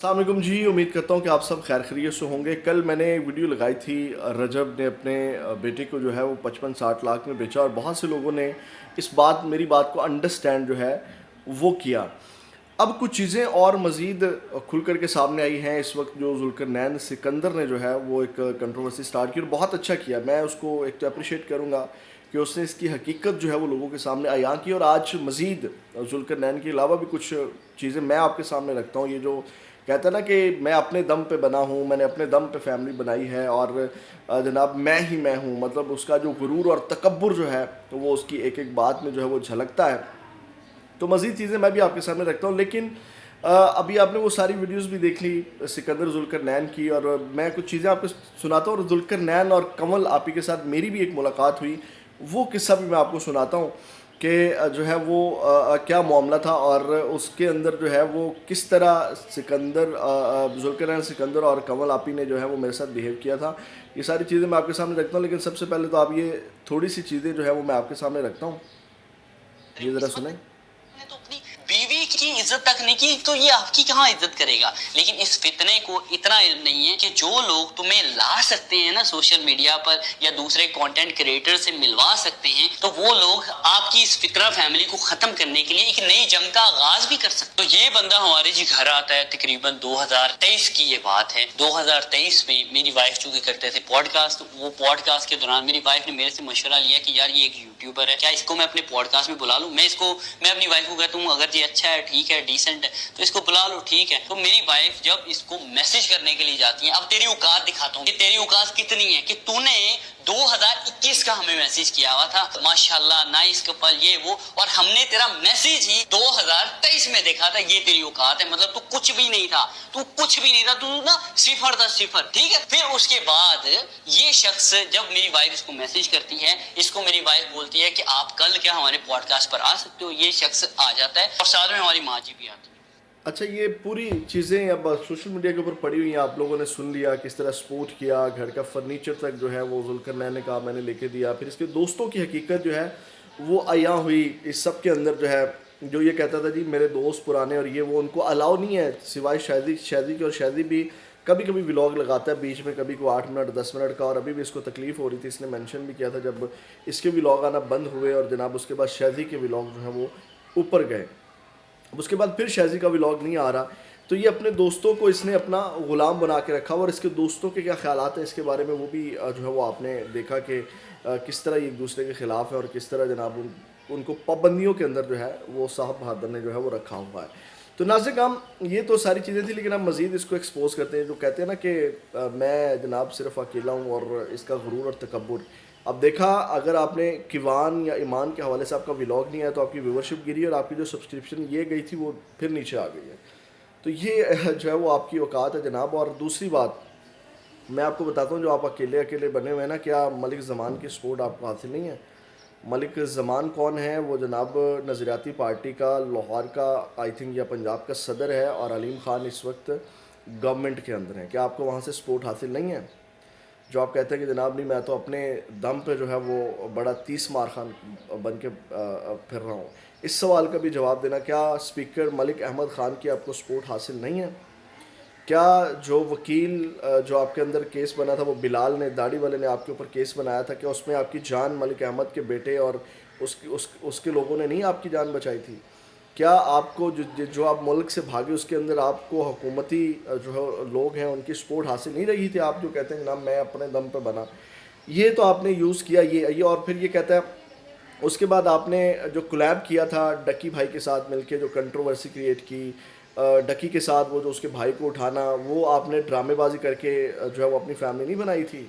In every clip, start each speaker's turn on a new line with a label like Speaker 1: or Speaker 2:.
Speaker 1: السلام علیکم جی، امید کرتا ہوں کہ آپ سب خیر خیریت سے ہوں گے۔ کل میں نے ویڈیو لگائی تھی، رجب نے اپنے بیٹے کو جو ہے وہ 55-60 لاکھ میں بیچا، اور بہت سے لوگوں نے میری بات کو انڈرسٹینڈ جو ہے وہ کیا۔ اب کچھ چیزیں اور مزید کھل کر کے سامنے آئی ہیں اس وقت۔ جو ذوالقرنین سکندر نے جو ہے وہ ایک کنٹروورسی سٹارٹ کی، اور بہت اچھا کیا۔ میں اس کو ایک تو اپریشیٹ کروں گا کہ اس نے اس کی حقیقت جو ہے وہ لوگوں کے سامنے عیاں کی، اور آج مزید ذوالقرنین کے علاوہ بھی کچھ چیزیں میں آپ کے سامنے رکھتا ہوں۔ یہ جو کہتا ہے نا کہ میں اپنے دم پہ بنا ہوں، میں نے اپنے دم پہ فیملی بنائی ہے، اور جناب میں ہی میں ہوں، مطلب اس کا جو غرور اور تکبر جو ہے وہ اس کی ایک ایک بات میں جو ہے وہ جھلکتا ہے۔ تو مزید چیزیں میں بھی آپ کے سامنے رکھتا ہوں، لیکن ابھی آپ نے وہ ساری ویڈیوز بھی دیکھ لی سکندر ذوالقرنین کی، اور میں کچھ چیزیں آپ کو سناتا ہوں۔ اور ذوالقرنین اور کنول آپی کے ساتھ میری بھی ایک ملاقات ہوئی، وہ قصہ بھی میں آپ کو سناتا ہوں کہ جو ہے وہ کیا معاملہ تھا، اور اس کے اندر جو ہے وہ کس طرح ذوالقرنین سکندر اور کنول آپی نے جو ہے وہ میرے ساتھ بیہیو کیا تھا۔ یہ ساری چیزیں میں آپ کے سامنے رکھتا ہوں، لیکن سب سے پہلے تو آپ یہ تھوڑی سی چیزیں جو ہے وہ میں آپ کے سامنے رکھتا ہوں، یہ ذرا
Speaker 2: اس وقت
Speaker 1: سنیں۔
Speaker 2: نے تو اپنی بیوی کی عزت تک نہیں کی، تو یہ آپ کی کہاں عزت کرے گا؟ لیکن اس فتنے کو اتنا علم نہیں ہے کہ جو لوگ تمہیں لا سکتے ہیں نا سوشل میڈیا پر یا دوسرے کانٹینٹ کریٹر سے ملوا سکتے ہیں، تو وہ لوگ آپ کی اس فطرہ فیملی کو ختم کرنے کے لیے ایک نئی جنگ کا آغاز بھی کر سکتے۔ تو یہ بندہ ہمارے جی گھر آتا ہے، تقریباً 2023 کی یہ بات ہے۔ 2023 میں میری وائف چونکہ کرتے تھے پوڈ کاسٹ، وہ پوڈ کاسٹ کے دوران میری وائف نے میرے سے مشورہ لیا کہ یار یہ ایک یوٹیوبر ہے، کیا اس کو میں اپنے پوڈ کاسٹ میں بلا لوں؟ میں اپنی وائف کو کہتا ہوں اگر یہ اچھا ہے، ٹھیک ہے، ڈیسنٹ ہے، تو اس کو بلا لو، ٹھیک ہے۔ تو میری وائف جب اس کو میسج کرنے کے لیے جاتی ہیں، اب تیری اوقات دکھاتا ہوں کہ تیری اوقات کتنی ہے، کہ تو نے 2021 کا ہمیں میسج کیا ہوا تھا، ماشاءاللہ نائس کپل یہ وہ، اور ہم نے تیرا میسج ہی 2023 میں دیکھا تھا۔ یہ تیری اوقات ہے، مطلب تو کچھ بھی نہیں تھا، تو نا صفر تھا، صفر، ٹھیک ہے۔ پھر اس کے بعد یہ شخص جب میری وائف اس کو میسج کرتی ہے، اس کو میری وائف بولتی ہے کہ آپ کل کیا ہمارے پوڈ کاسٹ پر آ سکتے ہو؟ یہ شخص آ جاتا ہے، اور ساتھ میں ہماری ماں جی بھی آتی ہے۔
Speaker 1: اچھا، یہ پوری چیزیں اب سوشل میڈیا کے اوپر پڑی ہوئی ہیں، آپ لوگوں نے سن لیا کس طرح سپورٹ کیا، گھر کا فرنیچر تک جو ہے وہ ذوالقرنین نے کہا میں نے لے کے دیا، پھر اس کے دوستوں کی حقیقت جو ہے وہ عیاں ہوئی اس سب کے اندر۔ جو ہے جو یہ کہتا تھا جی میرے دوست پرانے اور یہ وہ، ان کو الاؤ نہیں ہے سوائے شادی کے، اور شادی بھی کبھی کبھی ولاگ لگاتا ہے بیچ میں، کبھی کو 8 منٹ 10 منٹ کا، اور ابھی بھی اس کو تکلیف ہو رہی تھی، اس نے مینشن بھی کیا تھا جب اس کے ولاگ آنا بند ہوئے، اور جناب اس کے بعد شادی کے ولاگ جو ہیں وہ اوپر گئے، اب اس کے بعد پھر شازی کا ولاگ نہیں آ رہا۔ تو یہ اپنے دوستوں کو اس نے اپنا غلام بنا کے رکھا، اور اس کے دوستوں کے کیا خیالات ہیں اس کے بارے میں وہ بھی جو ہے وہ آپ نے دیکھا کہ کس طرح یہ ایک دوسرے کے خلاف ہے، اور کس طرح جناب ان کو پابندیوں کے اندر جو ہے وہ صاحب بہادر نے جو ہے وہ رکھا ہوا ہے۔ تو ناظرین، یہ تو ساری چیزیں تھیں، لیکن ہم مزید اس کو ایکسپوز کرتے ہیں۔ جو کہتے ہیں نا کہ میں جناب صرف اکیلا ہوں، اور اس کا غرور اور تکبر۔ اب دیکھا، اگر آپ نے کیوان یا ایمان کے حوالے سے آپ کا ولاگ نہیں آیا تو آپ کی ویورشپ گری، اور آپ کی جو سبسکرپشن یہ گئی تھی وہ پھر نیچے آ گئی ہے۔ تو یہ جو ہے وہ آپ کی اوقات ہے جناب۔ اور دوسری بات میں آپ کو بتاتا ہوں، جو آپ اکیلے اکیلے بنے ہوئے ہیں نا، کیا ملک زمان کی سپورٹ آپ کو حاصل نہیں ہے؟ ملک زمان کون ہے؟ وہ جناب نظریاتی پارٹی کا لاہور کا آئی تھنک یا پنجاب کا صدر ہے، اور علیم خان اس وقت گورنمنٹ کے اندر ہیں۔ کیا آپ کو وہاں سے سپورٹ حاصل نہیں ہے؟ جو آپ کہتے ہیں کہ جناب نہیں میں تو اپنے دم پہ جو ہے وہ بڑا 30 مار خان بن کے پھر رہا ہوں، اس سوال کا بھی جواب دینا۔ کیا اسپیکر ملک احمد خان کی آپ کو سپورٹ حاصل نہیں ہے؟ کیا جو وکیل جو آپ کے اندر کیس بنا تھا، وہ بلال نے، داڑھی والے نے آپ کے اوپر کیس بنایا تھا، کیا اس میں آپ کی جان ملک احمد کے بیٹے اور اس کے لوگوں نے نہیں آپ کی جان بچائی تھی؟ کیا آپ کو جو آپ ملک سے بھاگے اس کے اندر آپ کو حکومتی جو ہے لوگ ہیں ان کی سپورٹ حاصل نہیں رہی تھی؟ آپ جو کہتے ہیں جناب میں اپنے دم پہ بنا، یہ تو آپ نے یوز کیا یہ، اور پھر یہ کہتا ہے اس کے بعد آپ نے جو کولیب کیا تھا ڈکی بھائی کے ساتھ مل کے، جو کنٹروورسی کریٹ کی ڈکی کے ساتھ، وہ جو اس کے بھائی کو اٹھانا، وہ آپ نے ڈرامے بازی کر کے جو ہے وہ اپنی فیملی نہیں بنائی تھی؟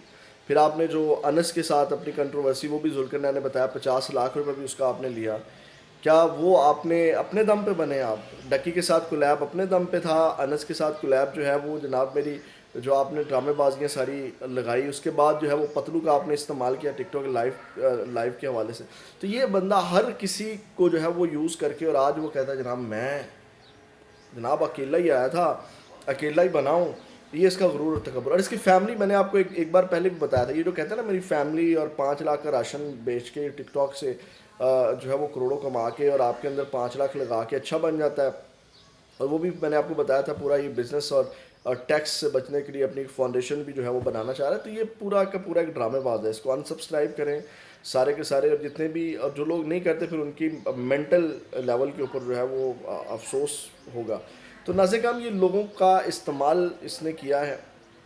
Speaker 1: پھر آپ نے جو انس کے ساتھ اپنی کنٹروورسی، وہ بھی ذوالقرنین نے بتایا 50 لاکھ روپے بھی اس کا آپ نے لیا، کیا وہ آپ نے اپنے دم پہ بنے؟ آپ ڈکی کے ساتھ کولیب اپنے دم پہ تھا، انس کے ساتھ کولیب جو ہے وہ جناب میری جو آپ نے ڈرامے بازیاں ساری لگائی، اس کے بعد جو ہے وہ پتلو کا آپ نے استعمال کیا ٹک ٹاک لائیو کے حوالے سے۔ تو یہ بندہ ہر کسی کو جو ہے وہ یوز کر کے، اور آج وہ کہتا ہے جناب میں جناب اکیلا ہی آیا تھا، اکیلا ہی بناؤں۔ یہ اس کا غرور اور تکبر۔ اور اس کی فیملی، میں نے آپ کو ایک بار پہلے بھی بتایا تھا، یہ جو کہتا ہے نا میری فیملی، اور 5 لاکھ کا راشن بیچ کے ٹک ٹاک سے جو ہے وہ کروڑوں کما کے، اور آپ کے اندر 5 لاکھ لگا کے اچھا بن جاتا ہے، اور وہ بھی میں نے آپ کو بتایا تھا پورا یہ بزنس اور ٹیکس سے بچنے کے لیے اپنی فاؤنڈیشن بھی جو ہے وہ بنانا چاہ رہا ہے. تو یہ پورا کا پورا ایک ڈرامے باز ہے. اس کو انسبسکرائب کریں سارے کے سارے, اور جتنے بھی, اور جو لوگ نہیں کرتے پھر ان کی مینٹل لیول کے اوپر جو ہے وہ افسوس ہوگا. تو ناظرین کرام, یہ لوگوں کا استعمال اس نے کیا ہے,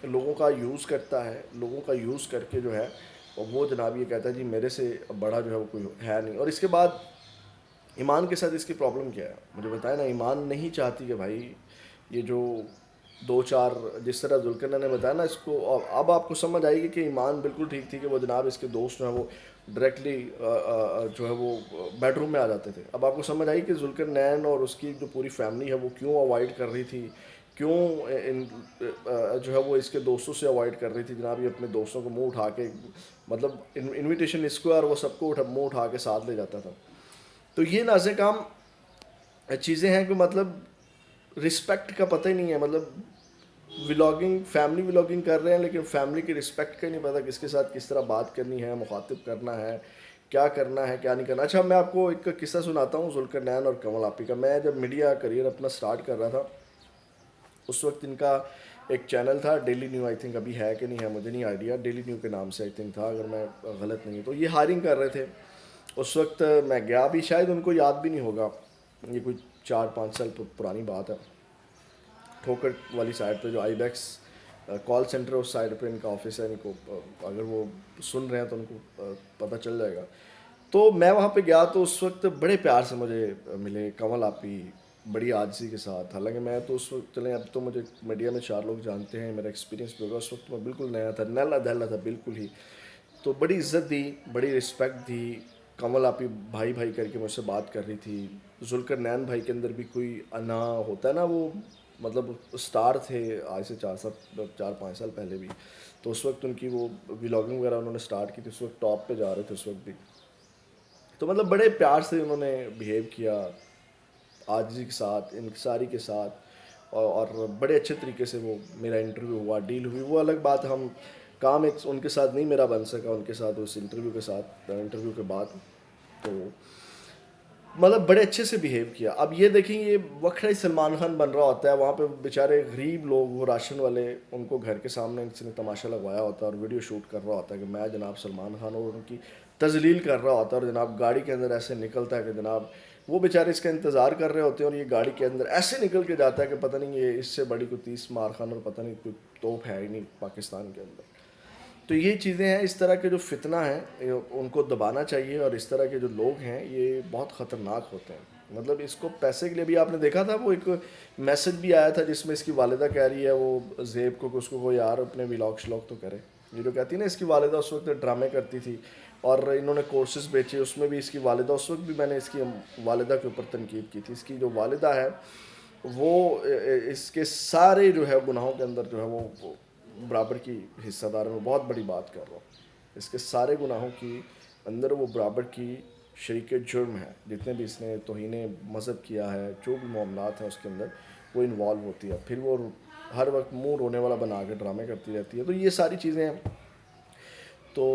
Speaker 1: لوگوں کا یوز کرتا ہے, لوگوں کا یوز کر کے جو ہے وہ جناب یہ کہتا ہے جی میرے سے بڑا جو ہے وہ کوئی ہے نہیں. اور اس کے بعد ایمان کے ساتھ اس کی پرابلم کیا ہے مجھے بتائیں نا. ایمان نہیں چاہتی کہ بھائی یہ جو دو چار, جس طرح ذوالقرنین نے بتایا نا اس کو, اب آپ کو سمجھ آئے گی کہ ایمان بالکل ٹھیک تھی کہ وہ جناب اس کے دوست جو ہیں وہ ڈائریکٹلی جو ہے وہ بیڈ روم میں آ جاتے تھے. اب آپ کو سمجھ آئی کہ ذوالقرنین اور اس کی جو پوری فیملی ہے وہ کیوں اوائڈ کر رہی تھی, کیوں جو ہے وہ اس کے دوستوں سے اوائڈ کر رہی تھی. جناب یہ اپنے دوستوں کو منہ اٹھا کے, مطلب انویٹیشن اس کو, اور وہ سب کو منہ اٹھا کے ساتھ لے جاتا تھا. تو یہ ناظرین کرام چیزیں ہیں کہ مطلب رسپیکٹ کا پتہ ہی نہیں ہے. مطلب ولاگنگ, فیملی ولاگنگ کر رہے ہیں لیکن فیملی کی رسپیکٹ کا نہیں پتہ, کس کے ساتھ کس طرح بات کرنی ہے, مخاطب کرنا ہے, کیا کرنا ہے کیا نہیں کرنا. اچھا میں آپ کو ایک قصہ سناتا ہوں ذوالقرنین اور کنول آپی کا. میں جب میڈیا کریئر اپنا سٹارٹ کر رہا تھا اس وقت ان کا ایک چینل تھا ڈیلی نیو, آئی تھنک ابھی ہے کہ نہیں ہے مجھے نہیں آئیڈیا, ڈیلی نیو کے نام سے آئی تھنک تھا اگر میں غلط نہیں ہوں. تو یہ ہائرنگ کر رہے تھے اس وقت, میں گیا بھی, شاید ان کو یاد بھی نہیں ہوگا, یہ کوئی 4-5 سال پرانی بات ہے. ٹھوکر والی سائڈ پہ جو آئی بیکس کال سینٹر اس سائڈ پہ ان کا آفس ہے, ان کو اگر وہ سن رہے ہیں تو ان کو پتہ چل جائے گا. تو میں وہاں پہ گیا تو اس وقت بڑے پیار سے مجھے ملے کنول آپی, بڑی عاجزی کے ساتھ. حالانکہ میں تو اس وقت, چلیں اب تو مجھے میڈیا میں 4 لوگ جانتے ہیں, میرا ایکسپیرینس بھی ہوگا, اس وقت میں بالکل نیا تھا, نیلا دہلا تھا بالکل ہی. تو بڑی عزت دی, بڑی رسپیکٹ دی. کنول آپی بھائی بھائی کر کے مجھ سے بات کر رہی تھی. ذوالقرنین بھائی کے اندر بھی کوئی انا ہوتا ہے نا, وہ مطلب اسٹار تھے آج سے 4-5 سال پہلے بھی. تو اس وقت ان کی وہ ولاگنگ وغیرہ انہوں نے اسٹارٹ کی تھی, اس وقت ٹاپ پہ جا رہے تھے اس وقت بھی. تو مطلب بڑے پیار سے انہوں نے بیہیو کیا, عاجزی کے ساتھ, انکساری کے ساتھ, اور بڑے اچھے طریقے سے وہ میرا انٹرویو ہوا, ڈیل ہوئی. وہ الگ بات, ہم کام ایک ان کے ساتھ نہیں میرا بن سکا, ان کے ساتھ اس انٹرویو کے ساتھ, انٹرویو کے بعد. تو مطلب بڑے اچھے سے بیہیو کیا. اب یہ دیکھیں یہ وقت ہی سلمان خان بن رہا ہوتا ہے, وہاں پہ بیچارے غریب لوگ, وہ راشن والے, ان کو گھر کے سامنے کسی نے تماشا لگوایا ہوتا ہے اور ویڈیو شوٹ کر رہا ہوتا ہے کہ میں جناب سلمان خان, اور ان کی تذلیل کر رہا ہوتا ہے. اور جناب گاڑی کے اندر ایسے نکلتا ہے کہ جناب وہ بیچارے اس کا انتظار کر رہے ہوتے ہیں, اور یہ گاڑی کے اندر ایسے نکل کے جاتا ہے کہ پتہ نہیں یہ اس سے بڑی کوئی 30 مارخان اور پتہ نہیں کوئی توپ ہے ہی نہیں پاکستان کے اندر. تو یہ چیزیں ہیں, اس طرح کے جو فتنہ ہیں ان کو دبانا چاہیے, اور اس طرح کے جو لوگ ہیں یہ بہت خطرناک ہوتے ہیں. مطلب اس کو پیسے کے لیے بھی, آپ نے دیکھا تھا وہ ایک میسج بھی آیا تھا جس میں اس کی والدہ کہہ رہی ہے وہ زیب کو کہ اس کو یار اپنے ولاگ شلاگ تو کرے. یہ جو کہتی ہے نا, اس کی والدہ اس وقت ڈرامے کرتی تھی اور انہوں نے کورسز بیچے, اس میں بھی اس کی والدہ, اس وقت بھی میں نے اس کی والدہ کے اوپر تنقید کی تھی. اس کی جو والدہ ہے وہ اس کے سارے جو ہے گناہوں کے اندر جو ہے وہ برابر کی حصہ دار ہے. میں بہت بڑی بات کر رہا ہوں, اس کے سارے گناہوں کی اندر وہ برابر کی شریک جرم ہے. جتنے بھی اس نے توہین مذہب کیا ہے, جو بھی معاملات ہیں اس کے اندر وہ انوالو ہوتی ہے. پھر وہ ہر وقت منہ رونے والا بنا کے ڈرامے کرتی رہتی ہے. تو یہ ساری چیزیں ہیں. تو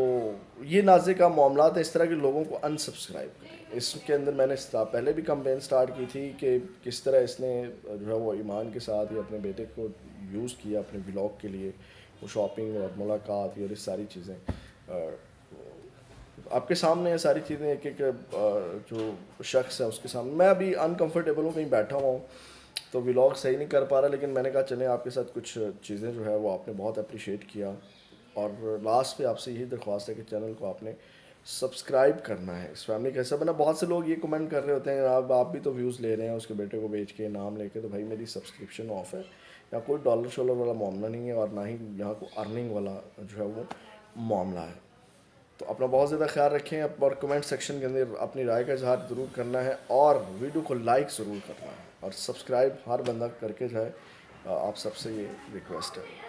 Speaker 1: یہ ناظرین کا معاملات ہے, اس طرح کے لوگوں کو انسبسکرائب کریں. اس کے اندر میں نے پہلے بھی کمپین سٹارٹ کی تھی کہ کس طرح اس نے جو ہے وہ ایمان کے ساتھ یا اپنے بیٹے کو یوز کیا اپنے ولاگ کے لیے, وہ شاپنگ اور ملاقات اور یہ ساری چیزیں آپ کے سامنے ہیں ساری چیزیں. ایک ایک جو شخص ہے اس کے سامنے, میں ابھی انکمفرٹیبل ہوں, کہیں بیٹھا ہوا ہوں تو ولاگ صحیح نہیں کر پا رہا, لیکن میں نے کہا چلیں آپ کے ساتھ کچھ چیزیں جو ہے وہ آپ نے بہت اپریشیٹ کیا. اور لاسٹ پہ آپ سے یہی درخواست ہے کہ چینل کو آپ نے سبسکرائب کرنا ہے, اس فیملی کا حصہ بنا. بہت سے لوگ یہ کمنٹ کر رہے ہوتے ہیں آپ بھی تو ویوز لے رہے ہیں اس کے بیٹے کو بیچ کے نام لے کے, تو بھائی میری سبسکرپشن آف ہے, یا کوئی ڈالر شالر والا معاملہ نہیں ہے, اور نہ ہی یہاں کو ارننگ والا جو ہے وہ معاملہ ہے. تو اپنا بہت زیادہ خیال رکھیں, اور کمنٹ سیکشن کے اندر اپنی رائے کا اظہار ضرور کرنا ہے, اور ویڈیو کو لائک ضرور کرنا ہے, اور سبسکرائب ہر بندہ کر کے جائے. آپ سب سے یہ ریکویسٹ ہے.